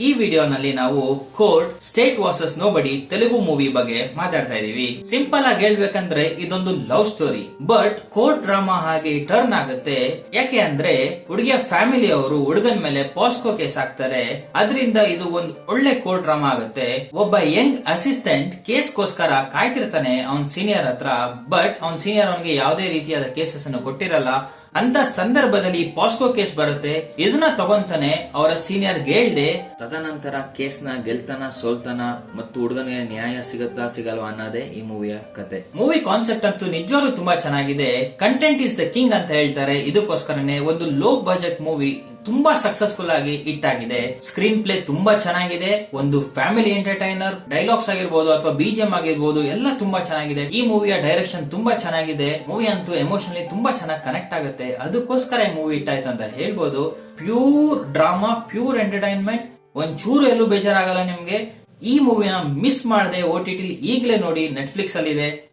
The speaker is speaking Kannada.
ಈ ವಿಡಿಯೋನಲ್ಲಿ ನಾವು court state versus nobody Telugu movie ಬಗ್ಗೆ ಮಾತಾಡ್ತಾ ಇದೀವಿ. ಸಿಂಪಲ್ ಆಗಿ ಹೇಳ್ಬೇಕಂದ್ರೆ ಇದೊಂದು love story, but court drama ಹಾಗೆ ಟರ್ನ್ ಆಗುತ್ತೆ. ಯಾಕೆ ಅಂದ್ರೆ ಹುಡುಗಿಯ ಫ್ಯಾಮಿಲಿ ಅವರು ಹುಡುಗನ ಮೇಲೆ ಪಾಸ್ಕೋ ಕೇಸ್ ಹಾಕ್ತಾರೆ. ಅದರಿಂದ ಇದು ಒಂದು ಒಳ್ಳೆ ಕೋರ್ಟ್ ಡ್ರಾಮಾ ಆಗುತ್ತೆ. ಒಬ್ಬ ಯಂಗ್ ಅಸಿಸ್ಟೆಂಟ್ ಕೇಸ್ಗೋಸ್ಕರ ಕಾಯ್ತಿರ್ತಾನೆ ಅವನ್ ಸೀನಿಯರ್ ಹತ್ರ, ಬಟ್ ಅವನ್ ಸೀನಿಯರ್ ಅವನಿಗೆ ಯಾವುದೇ ರೀತಿಯಾದ ಕೇಸಸ್ ಅನ್ನು ಕೊಟ್ಟಿರಲ್ಲ. ಅಂತ ಸಂದರ್ಭದಲ್ಲಿ ಪಾಸ್ಕೋ ಕೇಸ್ ಬರುತ್ತೆ. ಇದನ್ನ ತಗೊಂತಾನೆ ಅವರ ಸೀನಿಯರ್ ಹೇಳ್ದೆ. ತದನಂತರ ಕೇಸ್ ನ ಗೆಲ್ತಾನ ಸೋಲ್ತಾನ ಮತ್ತು ಹುಡುಗನಿಗೆ ನ್ಯಾಯ ಸಿಗತ್ತಾ ಸಿಗಲ್ವಾ ಅನ್ನೋದೇ ಈ ಮೂವಿಯ ಕತೆ. ಮೂವಿ ಕಾನ್ಸೆಪ್ಟ್ ಅಂತೂ ನಿಜವಾಗ್ಲೂ ತುಂಬಾ ಚೆನ್ನಾಗಿದೆ. ಕಂಟೆಂಟ್ ಇಸ್ ದ ಕಿಂಗ್ ಅಂತ ಹೇಳ್ತಾರೆ. ಇದಕ್ಕೋಸ್ಕರನೇ ಒಂದು ಲೋ ಬಜೆಟ್ ಮೂವಿ ತುಂಬಾ ಸಕ್ಸಸ್ಫುಲ್ ಆಗಿ ಹಿಟ್ ಆಗಿದೆ. ಸ್ಕ್ರೀನ್ ಪ್ಲೇ ತುಂಬಾ ಚೆನ್ನಾಗಿದೆ. ಒಂದು ಫ್ಯಾಮಿಲಿ ಎಂಟರ್ಟೈನರ್, ಡೈಲಾಗ್ಸ್ ಆಗಿರ್ಬೋದು ಅಥವಾ ಬಿಜಿಎಂ ಆಗಿರ್ಬೋದು ಎಲ್ಲ ತುಂಬಾ ಚೆನ್ನಾಗಿದೆ. ಈ ಮೂವಿಯ ಡೈರೆಕ್ಷನ್ ತುಂಬಾ ಚೆನ್ನಾಗಿದೆ. ಮೂವಿ ಅಂತೂ ಎಮೋಷನಲಿ ತುಂಬಾ ಚೆನ್ನಾಗಿ ಕನೆಕ್ಟ್ ಆಗುತ್ತೆ. ಅದಕ್ಕೋಸ್ಕರ ಈ ಮೂವಿ ಹಿಟ್ ಆಯ್ತು ಅಂತ ಹೇಳ್ಬೋದು. ಪ್ಯೂರ್ ಡ್ರಾಮಾ, ಪ್ಯೂರ್ ಎಂಟರ್ಟೈನ್ಮೆಂಟ್, ಒಂಚೂರು ಎಲ್ಲೂ ಬೇಜಾರಾಗಲ್ಲ ನಿಮ್ಗೆ. ಈ ಮೂವಿನ ಮಿಸ್ ಮಾಡದೆ OTT ಈಗಲೇ ನೋಡಿ, ನೆಟ್ಫ್ಲಿಕ್ಸ್ ಅಲ್ಲಿ ಇದೆ.